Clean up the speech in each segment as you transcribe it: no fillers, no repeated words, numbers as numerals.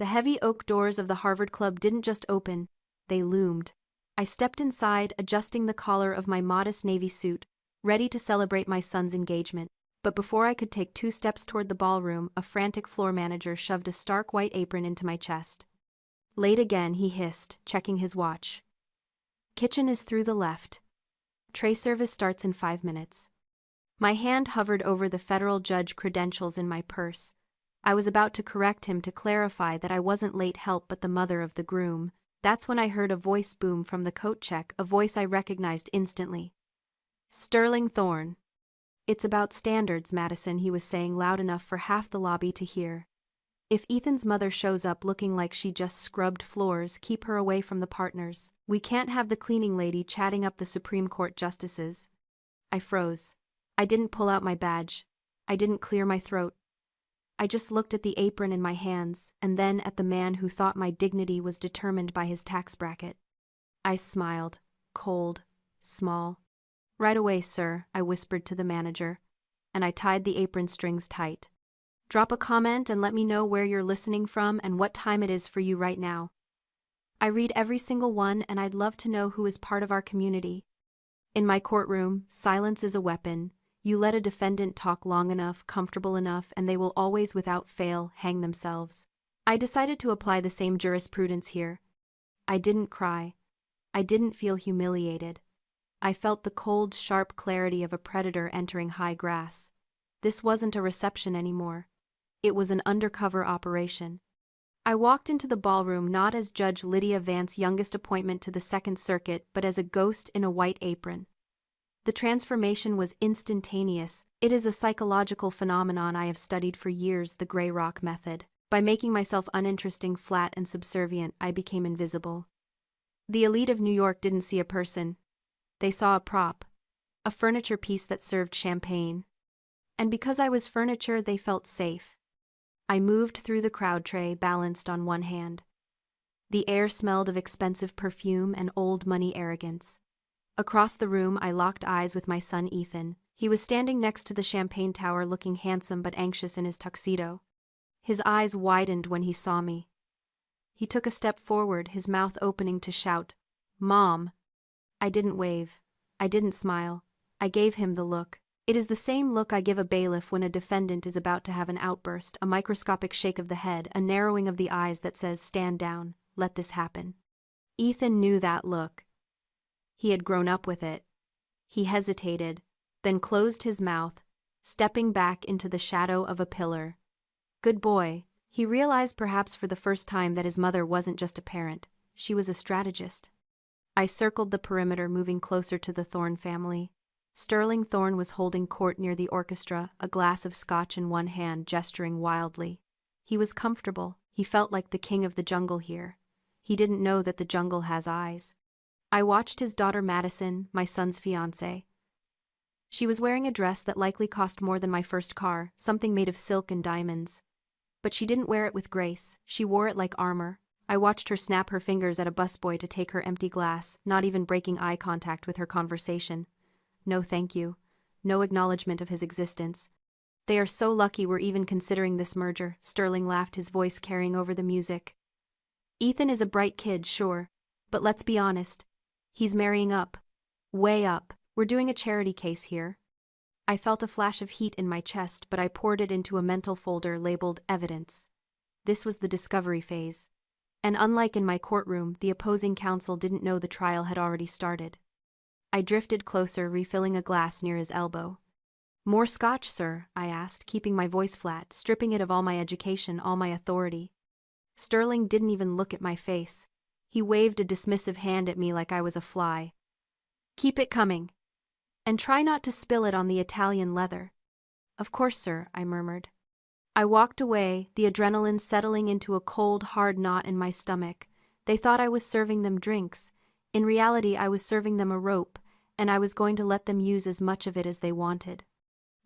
The heavy oak doors of the Harvard Club didn't just open, they loomed. I stepped inside, adjusting the collar of my modest navy suit, ready to celebrate my son's engagement. But before I could take 2 steps toward the ballroom, a frantic floor manager shoved a stark white apron into my chest. "Late again," he hissed, checking his watch. "Kitchen is through the left. Tray service starts in 5 minutes." My hand hovered over the federal judge credentials in my purse. I was about to correct him to clarify that I wasn't late help but the mother of the groom. That's when I heard a voice boom from the coat check, a voice I recognized instantly. "Sterling Thorne." "It's about standards, Madison," he was saying loud enough for half the lobby to hear. "If Ethan's mother shows up looking like she just scrubbed floors, keep her away from the partners. We can't have the cleaning lady chatting up the Supreme Court justices." I froze. I didn't pull out my badge. I didn't clear my throat. I just looked at the apron in my hands, and then at the man who thought my dignity was determined by his tax bracket. I smiled, cold, small. "Right away, sir," I whispered to the manager, and I tied the apron strings tight. "Drop a comment and let me know where you're listening from and what time it is for you right now. I read every single one, and I'd love to know who is part of our community. In my courtroom, silence is a weapon. You let a defendant talk long enough, comfortable enough, and they will always without fail hang themselves. I decided to apply the same jurisprudence here. I didn't cry. I didn't feel humiliated. I felt the cold, sharp clarity of a predator entering high grass. This wasn't a reception anymore. It was an undercover operation. I walked into the ballroom not as Judge Lydia Vance's youngest appointment to the Second Circuit, but as a ghost in a white apron. The transformation was instantaneous. It is a psychological phenomenon I have studied for years, the Grey Rock method. By making myself uninteresting, flat, and subservient, I became invisible. The elite of New York didn't see a person. They saw a prop, a furniture piece that served champagne. And because I was furniture, they felt safe. I moved through the crowd tray, balanced on one hand. The air smelled of expensive perfume and old money arrogance. Across the room, I locked eyes with my son Ethan. He was standing next to the champagne tower, looking handsome but anxious in his tuxedo. His eyes widened when he saw me. He took a step forward, his mouth opening to shout, "Mom!" I didn't wave. I didn't smile. I gave him the look. It is the same look I give a bailiff when a defendant is about to have an outburst, a microscopic shake of the head, a narrowing of the eyes that says, "Stand down, let this happen." Ethan knew that look. He had grown up with it. He hesitated, then closed his mouth, stepping back into the shadow of a pillar. Good boy. He realized perhaps for the first time that his mother wasn't just a parent, she was a strategist. I circled the perimeter, moving closer to the Thorne family. Sterling Thorne was holding court near the orchestra, a glass of scotch in one hand, gesturing wildly. He was comfortable. He felt like the king of the jungle here. He didn't know that the jungle has eyes. I watched his daughter Madison, my son's fiancée. She was wearing a dress that likely cost more than my first car, something made of silk and diamonds. But she didn't wear it with grace. She wore it like armor. I watched her snap her fingers at a busboy to take her empty glass, not even breaking eye contact with her conversation. No thank you. No acknowledgement of his existence. "They are so lucky we're even considering this merger," Sterling laughed, his voice carrying over the music. "Ethan is a bright kid, sure. But let's be honest. He's marrying up. Way up. We're doing a charity case here." I felt a flash of heat in my chest, but I poured it into a mental folder labeled Evidence. This was the discovery phase. And unlike in my courtroom, the opposing counsel didn't know the trial had already started. I drifted closer, refilling a glass near his elbow. "More scotch, sir?" I asked, keeping my voice flat, stripping it of all my education, all my authority. Sterling didn't even look at my face. He waved a dismissive hand at me like I was a fly. "Keep it coming. And try not to spill it on the Italian leather." "Of course, sir," I murmured. I walked away, the adrenaline settling into a cold, hard knot in my stomach. They thought I was serving them drinks. In reality, I was serving them a rope, and I was going to let them use as much of it as they wanted.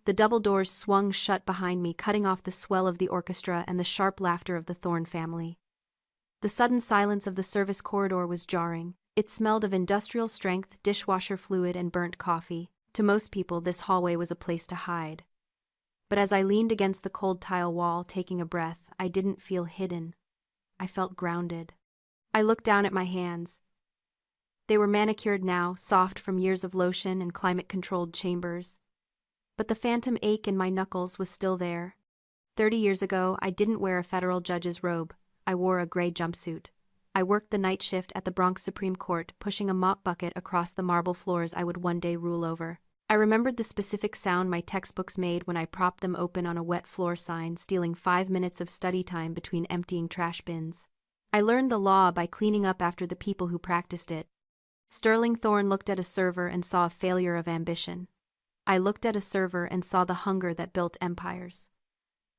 The double doors swung shut behind me, cutting off the swell of the orchestra and the sharp laughter of the Thorne family. The sudden silence of the service corridor was jarring. It smelled of industrial strength, dishwasher fluid, and burnt coffee. To most people, this hallway was a place to hide. But as I leaned against the cold tile wall, taking a breath, I didn't feel hidden. I felt grounded. I looked down at my hands. They were manicured now, soft from years of lotion and climate-controlled chambers. But the phantom ache in my knuckles was still there. 30 years ago, I didn't wear a federal judge's robe. I wore a gray jumpsuit. I worked the night shift at the Bronx Supreme Court, pushing a mop bucket across the marble floors I would one day rule over. I remembered the specific sound my textbooks made when I propped them open on a wet floor sign, stealing 5 minutes of study time between emptying trash bins. I learned the law by cleaning up after the people who practiced it. Sterling Thorne looked at a server and saw a failure of ambition. I looked at a server and saw the hunger that built empires.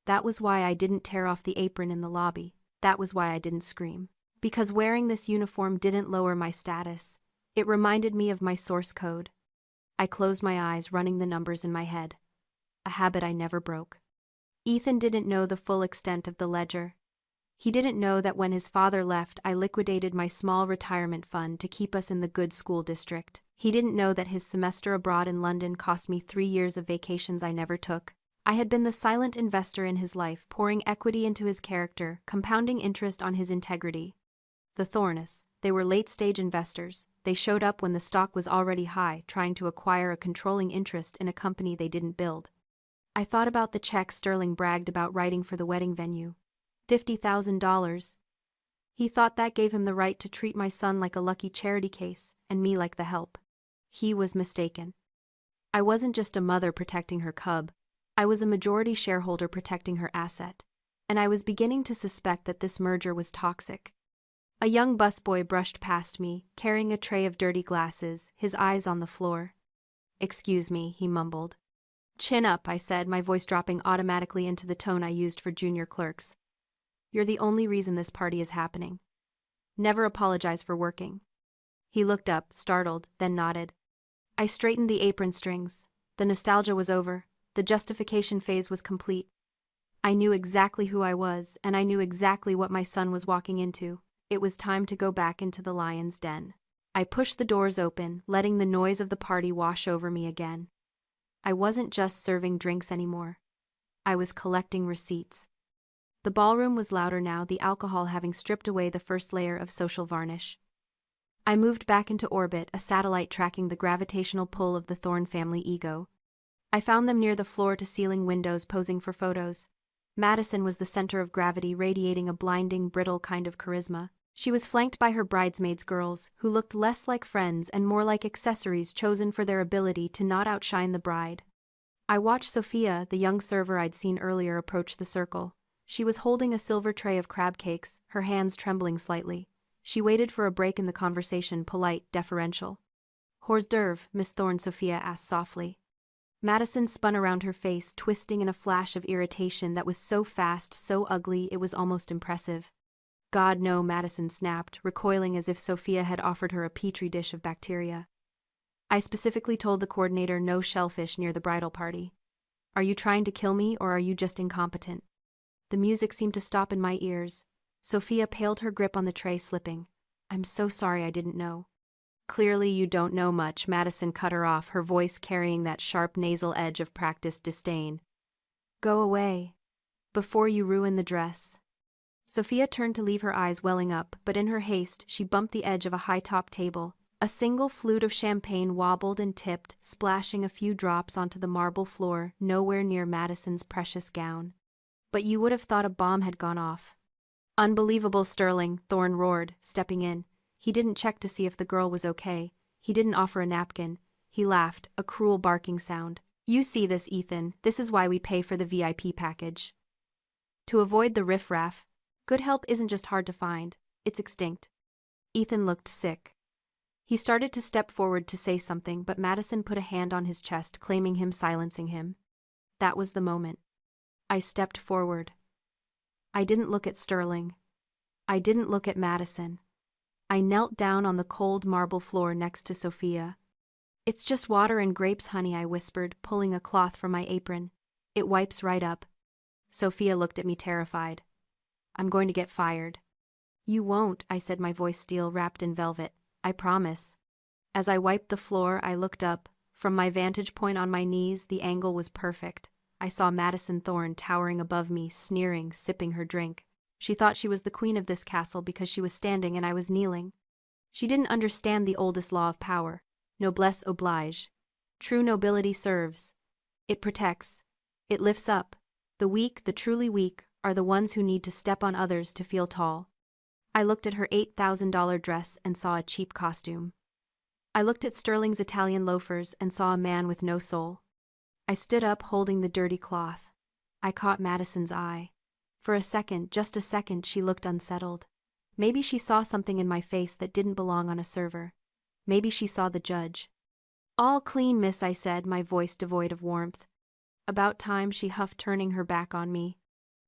That was why I didn't tear off the apron in the lobby. That was why I didn't scream. Because wearing this uniform didn't lower my status. It reminded me of my source code. I closed my eyes, running the numbers in my head. A habit I never broke. Ethan didn't know the full extent of the ledger. He didn't know that when his father left, I liquidated my small retirement fund to keep us in the good school district. He didn't know that his semester abroad in London cost me 3 years of vacations I never took. I had been the silent investor in his life, pouring equity into his character, compounding interest on his integrity. The Thornes, they were late-stage investors. They showed up when the stock was already high, trying to acquire a controlling interest in a company they didn't build. I thought about the check Sterling bragged about writing for the wedding venue. $50,000. He thought that gave him the right to treat my son like a lucky charity case, and me like the help. He was mistaken. I wasn't just a mother protecting her cub. I was a majority shareholder protecting her asset. And I was beginning to suspect that this merger was toxic. A young busboy brushed past me, carrying a tray of dirty glasses, his eyes on the floor. "Excuse me," he mumbled. "Chin up," I said, my voice dropping automatically into the tone I used for junior clerks. "You're the only reason this party is happening. Never apologize for working." He looked up, startled, then nodded. I straightened the apron strings. The nostalgia was over. The justification phase was complete. I knew exactly who I was, and I knew exactly what my son was walking into. It was time to go back into the lion's den. I pushed the doors open, letting the noise of the party wash over me again. I wasn't just serving drinks anymore. I was collecting receipts. The ballroom was louder now, the alcohol having stripped away the first layer of social varnish. I moved back into orbit, a satellite tracking the gravitational pull of the Thorne family ego. I found them near the floor-to-ceiling windows posing for photos. Madison was the center of gravity, radiating a blinding, brittle kind of charisma. She was flanked by her bridesmaids girls, who looked less like friends and more like accessories chosen for their ability to not outshine the bride. I watched Sophia, the young server I'd seen earlier, approach the circle. She was holding a silver tray of crab cakes, her hands trembling slightly. She waited for a break in the conversation, polite, deferential. "Hors d'oeuvre, Miss Thorne," Sophia asked softly. Madison spun around her face, twisting in a flash of irritation that was so fast, so ugly, it was almost impressive. "God, no," Madison snapped, recoiling as if Sophia had offered her a petri dish of bacteria. "I specifically told the coordinator no shellfish near the bridal party. Are you trying to kill me, or are you just incompetent?" The music seemed to stop in my ears. Sophia paled, her grip on the tray slipping. "I'm so sorry, I didn't know." "Clearly you don't know much," Madison cut her off, her voice carrying that sharp nasal edge of practiced disdain. "Go away. Before you ruin the dress." Sophia turned to leave, her eyes welling up, but in her haste, she bumped the edge of a high-top table. A single flute of champagne wobbled and tipped, splashing a few drops onto the marble floor, nowhere near Madison's precious gown. But you would have thought a bomb had gone off. "Unbelievable, Sterling," Thorne roared, stepping in. He didn't check to see if the girl was okay. He didn't offer a napkin. He laughed, a cruel barking sound. "You see this, Ethan. This is why we pay for the VIP package. To avoid the riffraff. Good help isn't just hard to find, it's extinct." Ethan looked sick. He started to step forward to say something, but Madison put a hand on his chest, claiming him, silencing him. That was the moment. I stepped forward. I didn't look at Sterling. I didn't look at Madison. I knelt down on the cold marble floor next to Sophia. "It's just water and grapes, honey," I whispered, pulling a cloth from my apron. "It wipes right up." Sophia looked at me terrified. "I'm going to get fired." "You won't," I said, my voice steel wrapped in velvet. "I promise." As I wiped the floor, I looked up. From my vantage point on my knees, the angle was perfect. I saw Madison Thorne towering above me, sneering, sipping her drink. She thought she was the queen of this castle because she was standing and I was kneeling. She didn't understand the oldest law of power. Noblesse oblige. True nobility serves. It protects. It lifts up. The weak, the truly weak, are the ones who need to step on others to feel tall. I looked at her $8,000 dress and saw a cheap costume. I looked at Sterling's Italian loafers and saw a man with no soul. I stood up holding the dirty cloth. I caught Madison's eye. For a second, just a second, she looked unsettled. Maybe she saw something in my face that didn't belong on a server. Maybe she saw the judge. "All clean, miss," I said, my voice devoid of warmth. "About time," she huffed, turning her back on me.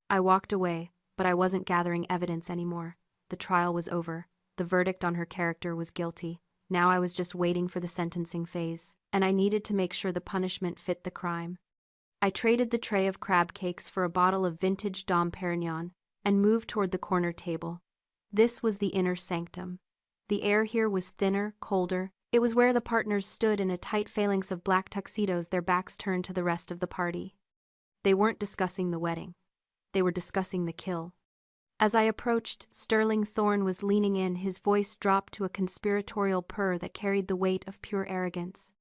I walked away, but I wasn't gathering evidence anymore. The trial was over. The verdict on her character was guilty. Now I was just waiting for the sentencing phase, and I needed to make sure the punishment fit the crime. I traded the tray of crab cakes for a bottle of vintage Dom Perignon and moved toward the corner table. This was the inner sanctum. The air here was thinner, colder. It was where the partners stood in a tight phalanx of black tuxedos, their backs turned to the rest of the party. They weren't discussing the wedding. They were discussing the kill. As I approached, Sterling Thorne was leaning in, his voice dropped to a conspiratorial purr that carried the weight of pure arrogance.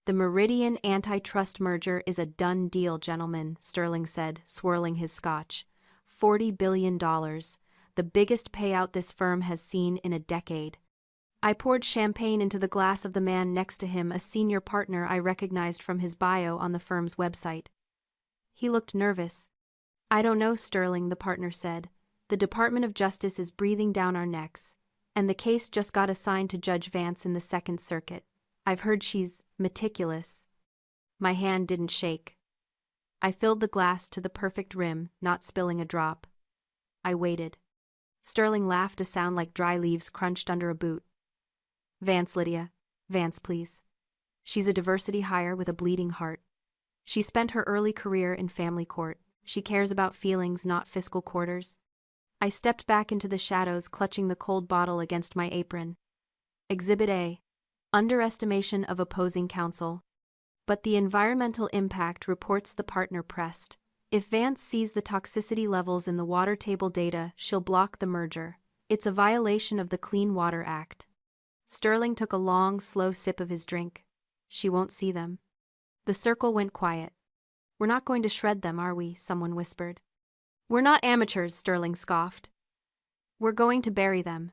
"The Meridian antitrust merger is a done deal, gentlemen," Sterling said, swirling his scotch. $40 billion, the biggest payout this firm has seen in a decade. I poured champagne into the glass of the man next to him, a senior partner I recognized from his bio on the firm's website. He looked nervous. "I don't know, Sterling," the partner said. "The Department of Justice is breathing down our necks, and the case just got assigned to Judge Vance in the Second Circuit. I've heard she's meticulous." My hand didn't shake. I filled the glass to the perfect rim, not spilling a drop. I waited. Sterling laughed, a sound like dry leaves crunched under a boot. "Vance, Lydia. Vance, please. She's a diversity hire with a bleeding heart. She spent her early career in family court. She cares about feelings, not fiscal quarters." I stepped back into the shadows, clutching the cold bottle against my apron. Exhibit A. Underestimation of opposing counsel. "But the environmental impact," reports the partner pressed. "If Vance sees the toxicity levels in the water table data, she'll block the merger. It's a violation of the Clean Water Act." Sterling took a long, slow sip of his drink. "She won't see them." The circle went quiet. "We're not going to shred them, are we?" someone whispered. "We're not amateurs," Sterling scoffed. "We're going to bury them."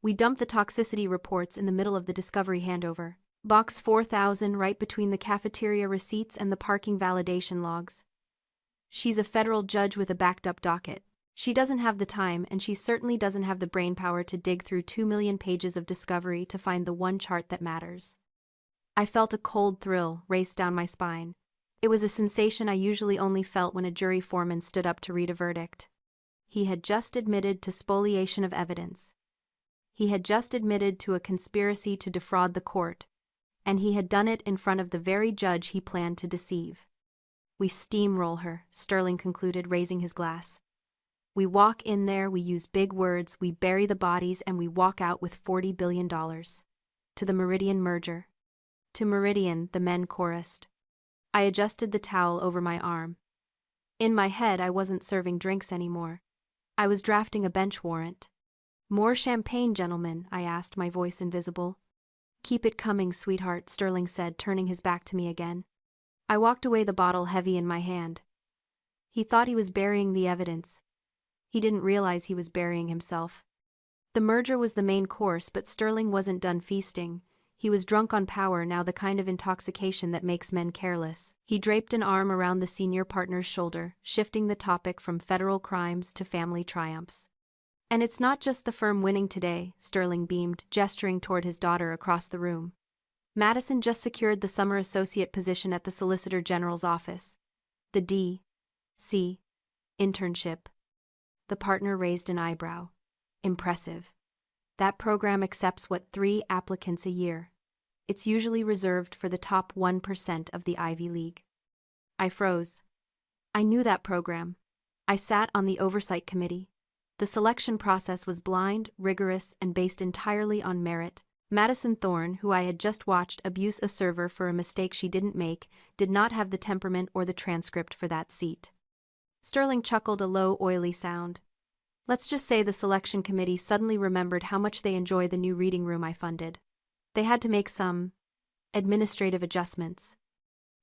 We dumped the toxicity reports in the middle of the discovery handover. Box 4000 right between the cafeteria receipts and the parking validation logs. She's a federal judge with a backed-up docket. She doesn't have the time, and she certainly doesn't have the brainpower to dig through 2 million pages of discovery to find the one chart that matters. I felt a cold thrill race down my spine. It was a sensation I usually only felt when a jury foreman stood up to read a verdict. He had just admitted to spoliation of evidence. He had just admitted to a conspiracy to defraud the court, and he had done it in front of the very judge he planned to deceive. "We steamroll her," Sterling concluded, raising his glass. "We walk in there, we use big words, we bury the bodies, and we walk out with $40 billion. To the Meridian merger." "To Meridian," the men chorused. I adjusted the towel over my arm. In my head, I wasn't serving drinks anymore. I was drafting a bench warrant. "More champagne, gentlemen?" I asked, my voice invisible. "Keep it coming, sweetheart," Sterling said, turning his back to me again. I walked away, the bottle heavy in my hand. He thought he was burying the evidence. He didn't realize he was burying himself. The merger was the main course, but Sterling wasn't done feasting. He was drunk on power now, the kind of intoxication that makes men careless. He draped an arm around the senior partner's shoulder, shifting the topic from federal crimes to family triumphs. "And it's not just the firm winning today," Sterling beamed, gesturing toward his daughter across the room. "Madison just secured the summer associate position at the Solicitor General's office. The D.C. internship." The partner raised an eyebrow. "Impressive. That program accepts, 3 applicants a year. It's usually reserved for the top 1% of the Ivy League." I froze. I knew that program. I sat on the oversight committee. The selection process was blind, rigorous, and based entirely on merit. Madison Thorne, who I had just watched abuse a server for a mistake she didn't make, did not have the temperament or the transcript for that seat. Sterling chuckled, a low, oily sound. Let's just say the selection committee suddenly remembered how much they enjoy the new reading room I funded. They had to make some administrative adjustments.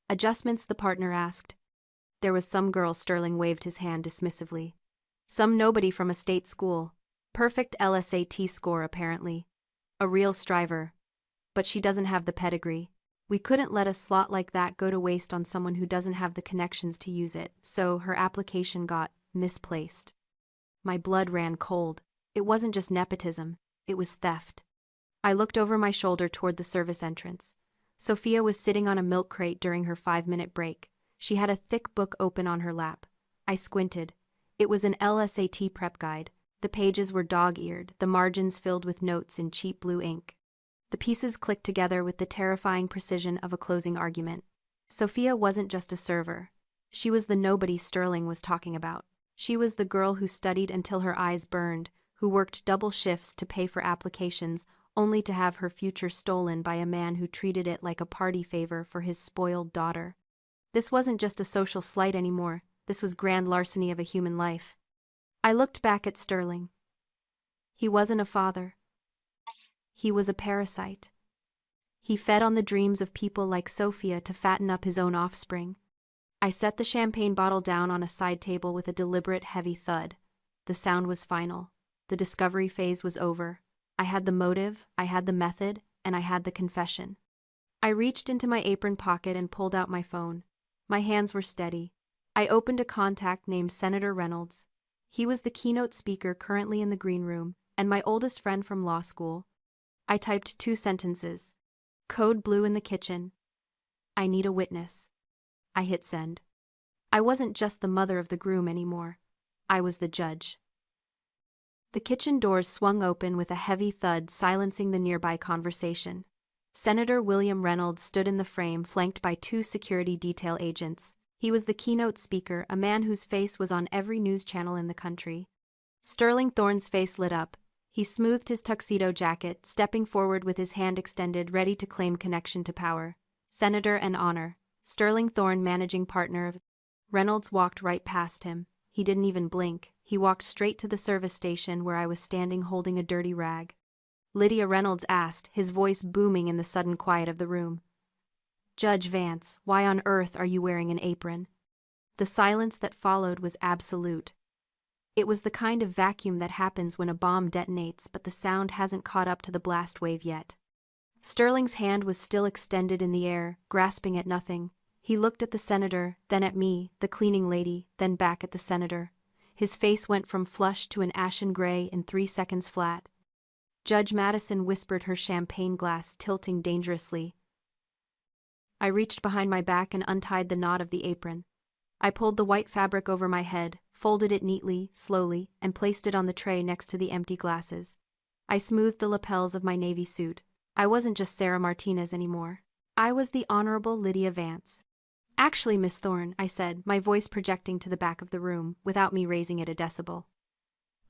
Adjustments, the partner asked. There was some girl. Sterling waved his hand dismissively. Some nobody from a state school. Perfect LSAT score apparently. A real striver. But she doesn't have the pedigree. We couldn't let a slot like that go to waste on someone who doesn't have the connections to use it, so her application got misplaced. My blood ran cold. It wasn't just nepotism, it was theft. I looked over my shoulder toward the service entrance. Sophia was sitting on a milk crate during her 5-minute break. She had a thick book open on her lap. I squinted. It was an LSAT prep guide. The pages were dog-eared, the margins filled with notes in cheap blue ink. The pieces clicked together with the terrifying precision of a closing argument. Sophia wasn't just a server. She was the nobody Sterling was talking about. She was the girl who studied until her eyes burned, who worked double shifts to pay for applications, only to have her future stolen by a man who treated it like a party favor for his spoiled daughter. This wasn't just a social slight anymore, this was grand larceny of a human life. I looked back at Sterling. He wasn't a father. He was a parasite. He fed on the dreams of people like Sophia to fatten up his own offspring. I set the champagne bottle down on a side table with a deliberate heavy thud. The sound was final. The discovery phase was over. I had the motive, I had the method, and I had the confession. I reached into my apron pocket and pulled out my phone. My hands were steady. I opened a contact named Senator Reynolds. He was the keynote speaker currently in the green room, and my oldest friend from law school. I typed 2 sentences. Code blue in the kitchen. I need a witness. I hit send. I wasn't just the mother of the groom anymore. I was the judge. The kitchen doors swung open with a heavy thud, silencing the nearby conversation. Senator William Reynolds stood in the frame, flanked by 2 security detail agents. He was the keynote speaker, a man whose face was on every news channel in the country. Sterling Thorne's face lit up. He smoothed his tuxedo jacket, stepping forward with his hand extended, ready to claim connection to power. Senator and honor. Sterling Thorne, managing partner of... Reynolds walked right past him. He didn't even blink. He walked straight to the service station where I was standing holding a dirty rag. Lydia, Reynolds asked, his voice booming in the sudden quiet of the room. Judge Vance, why on earth are you wearing an apron? The silence that followed was absolute. It was the kind of vacuum that happens when a bomb detonates, but the sound hasn't caught up to the blast wave yet. Sterling's hand was still extended in the air, grasping at nothing. He looked at the senator, then at me, the cleaning lady, then back at the senator. His face went from flushed to an ashen gray in 3 seconds flat. Judge Madison whispered, her champagne glass tilting dangerously. I reached behind my back and untied the knot of the apron. I pulled the white fabric over my head, folded it neatly, slowly, and placed it on the tray next to the empty glasses. I smoothed the lapels of my navy suit. I wasn't just Sarah Martinez anymore. I was the Honorable Lydia Vance. Actually, Miss Thorne, I said, my voice projecting to the back of the room, without me raising it a decibel.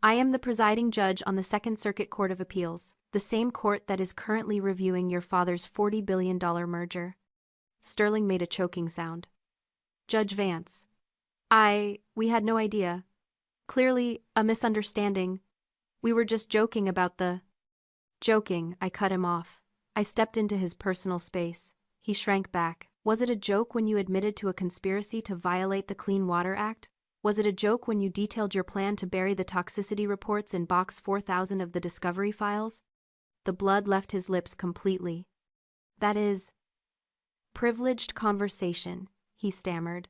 I am the presiding judge on the Second Circuit Court of Appeals, the same court that is currently reviewing your father's $40 billion merger. Sterling made a choking sound. Judge Vance. We had no idea. Clearly, a misunderstanding. We were just joking about the... Joking, I cut him off. I stepped into his personal space. He shrank back. Was it a joke when you admitted to a conspiracy to violate the Clean Water Act? Was it a joke when you detailed your plan to bury the toxicity reports in box 4000 of the discovery files? The blood left his lips completely. That is... privileged conversation, he stammered.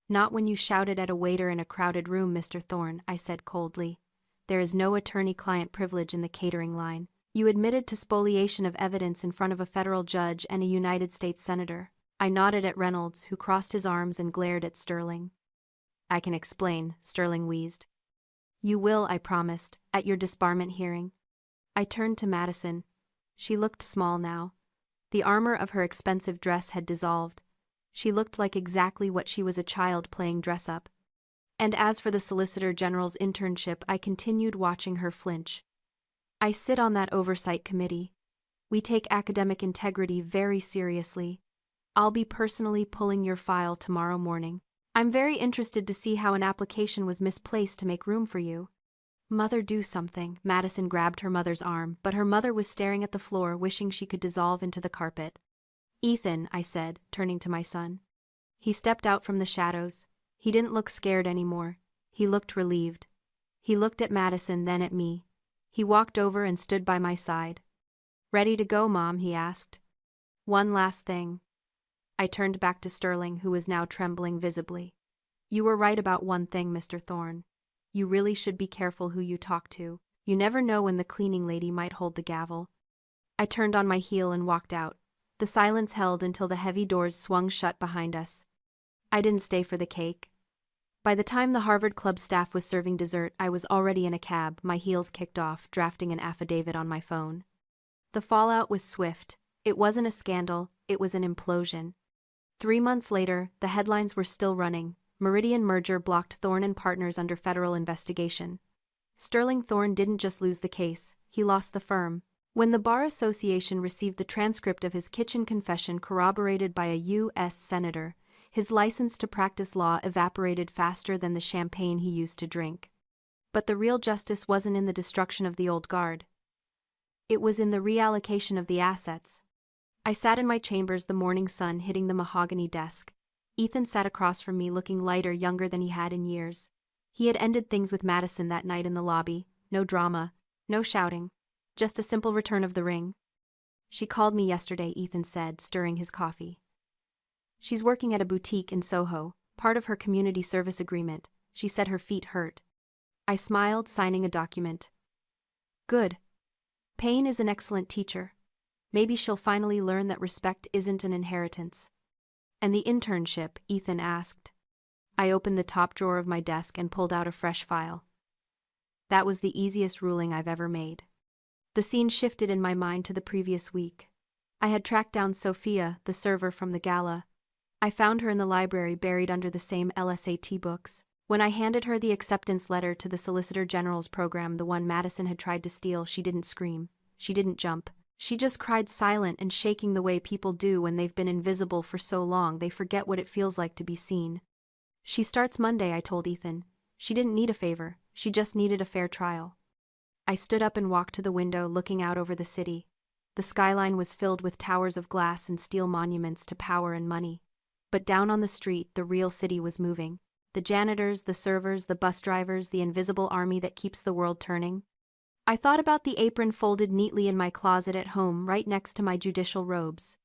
Not when you shouted at a waiter in a crowded room, Mr. Thorne, I said coldly. There is no attorney-client privilege in the catering line. You admitted to spoliation of evidence in front of a federal judge and a United States senator. I nodded at Reynolds, who crossed his arms and glared at Sterling. I can explain, Sterling wheezed. You will, I promised, at your disbarment hearing. I turned to Madison. She looked small now. The armor of her expensive dress had dissolved. She looked like exactly what she was, a child playing dress-up. And as for the Solicitor General's internship, I continued watching her flinch. I sit on that oversight committee. We take academic integrity very seriously. I'll be personally pulling your file tomorrow morning. I'm very interested to see how an application was misplaced to make room for you. Mother, do something. Madison grabbed her mother's arm, but her mother was staring at the floor, wishing she could dissolve into the carpet. Ethan, I said, turning to my son. He stepped out from the shadows. He didn't look scared anymore. He looked relieved. He looked at Madison, then at me. He walked over and stood by my side. Ready to go, Mom? He asked. One last thing. I turned back to Sterling, who was now trembling visibly. You were right about one thing, Mr. Thorne. You really should be careful who you talk to. You never know when the cleaning lady might hold the gavel. I turned on my heel and walked out. The silence held until the heavy doors swung shut behind us. I didn't stay for the cake. By the time the Harvard Club staff was serving dessert, I was already in a cab, my heels kicked off, drafting an affidavit on my phone. The fallout was swift. It wasn't a scandal, it was an implosion. 3 months later, the headlines were still running. Meridian merger blocked Thorne and Partners under federal investigation. Sterling Thorne didn't just lose the case, he lost the firm. When the Bar Association received the transcript of his kitchen confession corroborated by a U.S. senator, his license to practice law evaporated faster than the champagne he used to drink. But the real justice wasn't in the destruction of the old guard. It was in the reallocation of the assets. I sat in my chambers, the morning sun hitting the mahogany desk. Ethan sat across from me, looking lighter, younger than he had in years. He had ended things with Madison that night in the lobby. No drama, no shouting. Just a simple return of the ring. She called me yesterday, Ethan said, stirring his coffee. She's working at a boutique in Soho, part of her community service agreement. She said her feet hurt. I smiled, signing a document. Good. Pain is an excellent teacher. Maybe she'll finally learn that respect isn't an inheritance. And the internship? Ethan asked. I opened the top drawer of my desk and pulled out a fresh file. That was the easiest ruling I've ever made. The scene shifted in my mind to the previous week. I had tracked down Sophia, the server from the gala. I found her in the library, buried under the same LSAT books. When I handed her the acceptance letter to the Solicitor General's program, the one Madison had tried to steal, she didn't scream. She didn't jump. She just cried, silent and shaking the way people do when they've been invisible for so long they forget what it feels like to be seen. She starts Monday, I told Ethan. She didn't need a favor, she just needed a fair trial. I stood up and walked to the window, looking out over the city. The skyline was filled with towers of glass and steel monuments to power and money. But down on the street, the real city was moving. The janitors, the servers, the bus drivers, the invisible army that keeps the world turning. I thought about the apron folded neatly in my closet at home, right next to my judicial robes.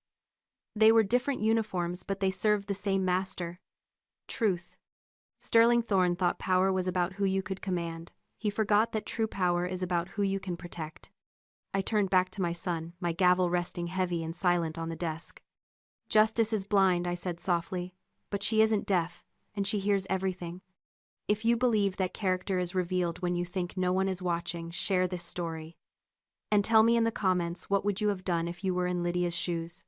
They were different uniforms, but they served the same master. Truth. Sterling Thorne thought power was about who you could command. He forgot that true power is about who you can protect. I turned back to my son, my gavel resting heavy and silent on the desk. Justice is blind, I said softly, but she isn't deaf, and she hears everything. If you believe that character is revealed when you think no one is watching, share this story. And tell me in the comments, what would you have done if you were in Lydia's shoes?